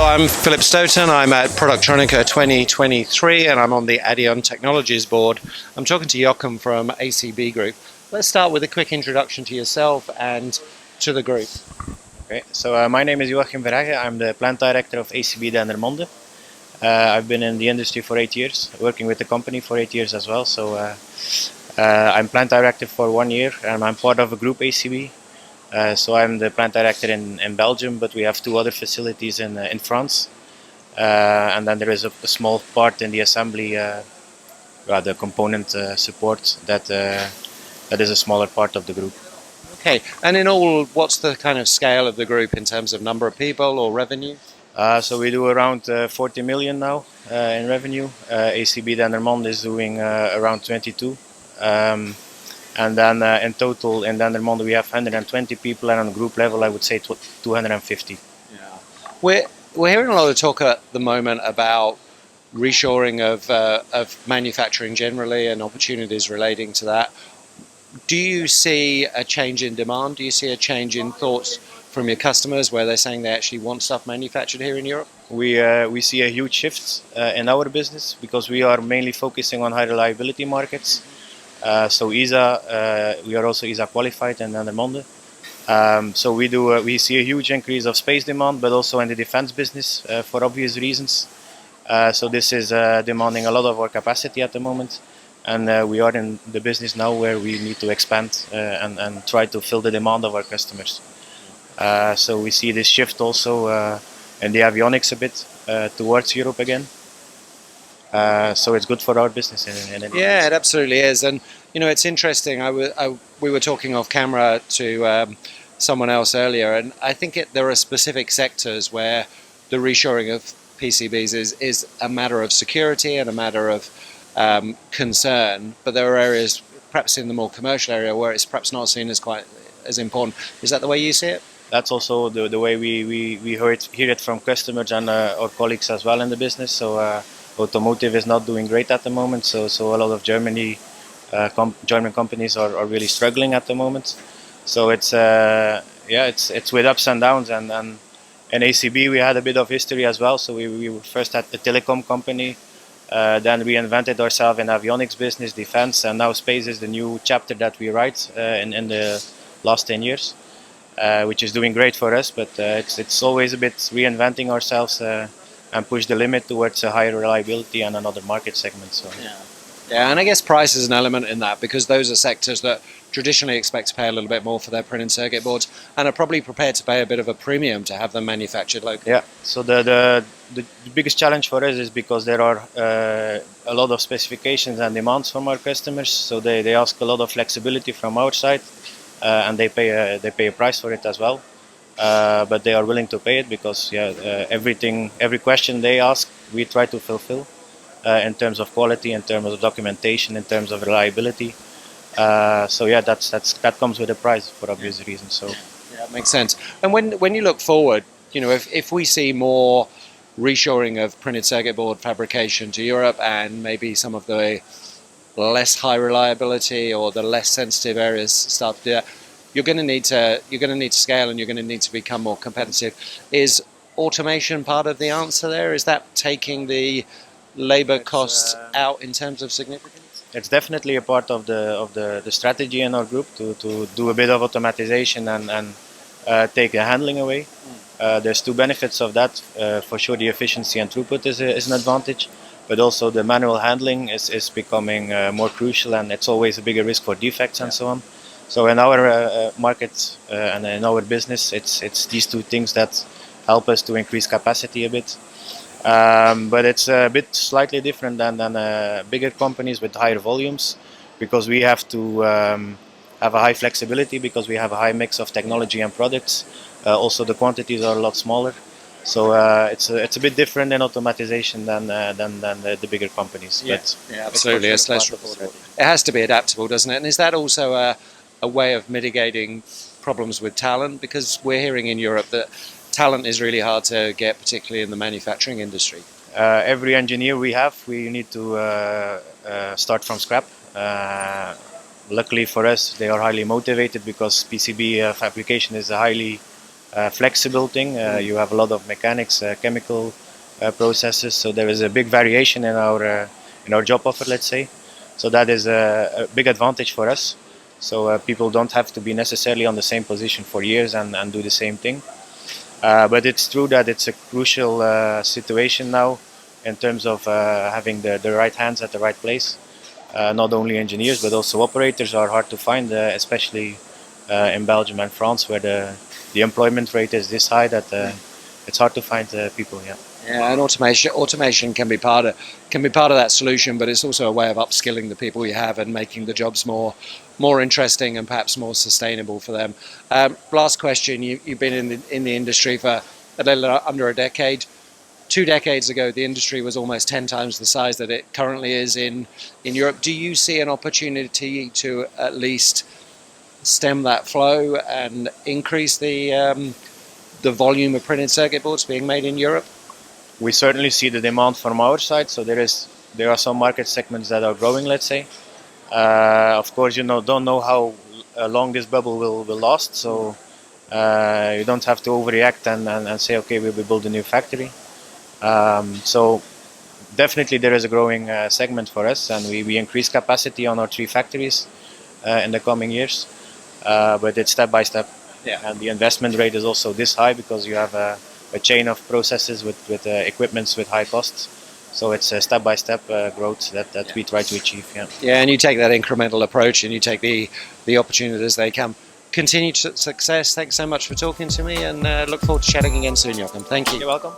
Hello, I'm Philip Stoughton. I'm at Productronica 2023 and I'm on the Addion Technologies board. I'm talking to Joachim from ACB Group. Let's start with a quick introduction to yourself and to the group. Okay, so my name is Joachim Verhegghe. I'm the plant director of ACB Dandermonde. I've been in the industry for 8 years, working with the company for 8 years as well. So I'm plant director for 1 year and I'm part of a group ACB. So I'm the plant director in Belgium, but we have 2 other facilities in France. And then there is a small part in the assembly, the component support that is a smaller part of the group. Okay, and in all, what's the kind of scale of the group in terms of number of people or revenue? So we do around 40 million now in revenue. ACB Dandermonde is doing around 22. And then in total in Dandermonde we have 120 people, and on group level I would say 250. Yeah. We're hearing a lot of talk at the moment about reshoring of manufacturing generally and opportunities relating to that. Do you see a change in demand? Do you see a change in thoughts from your customers where they're saying they actually want stuff manufactured here in Europe? We see a huge shift in our business because we are mainly focusing on high reliability markets. So ESA, we are also ESA qualified in Dandermonde. So we see a huge increase of space demand, but also in the defense business for obvious reasons. So this is demanding a lot of our capacity at the moment, and we are in the business now where we need to expand and try to fill the demand of our customers. So we see this shift also in the avionics a bit towards Europe again. So it's good for our business. Yeah, it absolutely is. And you know, it's interesting. We were talking off camera to someone else earlier, and I think there are specific sectors where the reshoring of PCBs is a matter of security and a matter of concern. But there are areas, perhaps in the more commercial area, where it's perhaps not seen as quite as important. Is that the way you see it? That's also the way we hear it from customers and our colleagues as well in the business. So automotive is not doing great at the moment. So a lot of German companies are really struggling at the moment. So it's with ups and downs, and in ACB we had a bit of history as well. So we first had a telecom company, then we invented ourselves in avionics business, defense, and now space is the new chapter that we write in the last 10 years, which is doing great for us. But it's always a bit reinventing ourselves and push the limit towards a higher reliability and another market segment. So. Yeah, and I guess price is an element in that, because those are sectors that traditionally expect to pay a little bit more for their printed circuit boards and are probably prepared to pay a bit of a premium to have them manufactured locally. Yeah, so the biggest challenge for us is because there are a lot of specifications and demands from our customers, so they ask a lot of flexibility from our side, and they pay a price for it as well. But they are willing to pay it because every question they ask we try to fulfill. In terms of quality, in terms of documentation, in terms of reliability. So yeah, that comes with a price for obvious reasons. So yeah, it makes sense. And when you look forward, you know, if we see more reshoring of printed circuit board fabrication to Europe and maybe some of the less high reliability or the less sensitive areas start to do that, you're going to need to scale, and you're going to need to become more competitive. Is automation part of the answer there? Is that taking the labor costs out in terms of significance? It's definitely a part of the strategy in our group to do a bit of automatization and take the handling away. There's 2 benefits of that. For sure, the efficiency and throughput is an advantage, but also the manual handling is becoming more crucial, and it's always a bigger risk for defects and so on. So in our market and in our business, it's these 2 things that help us to increase capacity a bit. But it's a bit slightly different than bigger companies with higher volumes, because we have to have a high flexibility because we have a high mix of technology and products. Also, the quantities are a lot smaller, so it's a bit different in automatization than the bigger companies. Yeah, but yeah, absolutely. It's less reportable. It has to be adaptable, doesn't it? And is that also a way of mitigating problems with talent? Because we're hearing in Europe that talent is really hard to get, particularly in the manufacturing industry. Every engineer we need to start from scrap. Luckily for us, they are highly motivated because PCB fabrication is a highly flexible thing. You have a lot of mechanics, chemical processes, so there is a big variation in our job offer, let's say. So that is a big advantage for us. So people don't have to be necessarily on the same position for years and do the same thing. But it's true that it's a crucial situation now in terms of having the right hands at the right place. Not only engineers but also operators are hard to find, especially in Belgium and France, where the employment rate is this high that it's hard to find people. Yeah. Yeah, and automation can be part of that solution, but it's also a way of upskilling the people you have and making the jobs more interesting and perhaps more sustainable for them. Last question: you've been in the industry for a little under a decade. 2 decades ago, the industry was almost 10 times the size that it currently is in Europe. Do you see an opportunity to at least stem that flow and increase the volume of printed circuit boards being made in Europe? We certainly see the demand from our side. So there are some market segments that are growing, let's say. Of course, don't know how long this bubble will last. So you don't have to overreact and say, okay, we will build a new factory. So definitely there is a growing segment for us, and we increase capacity on our 3 factories in the coming years. But it's step by step. Yeah. And the investment rate is also this high because you have a chain of processes with equipments with high costs. So it's a step-by-step growth that we try to achieve. Yeah. Yeah, and you take that incremental approach and you take the opportunities as they come. Continued success. Thanks so much for talking to me, and look forward to chatting again soon, Joachim. Thank you. You're welcome.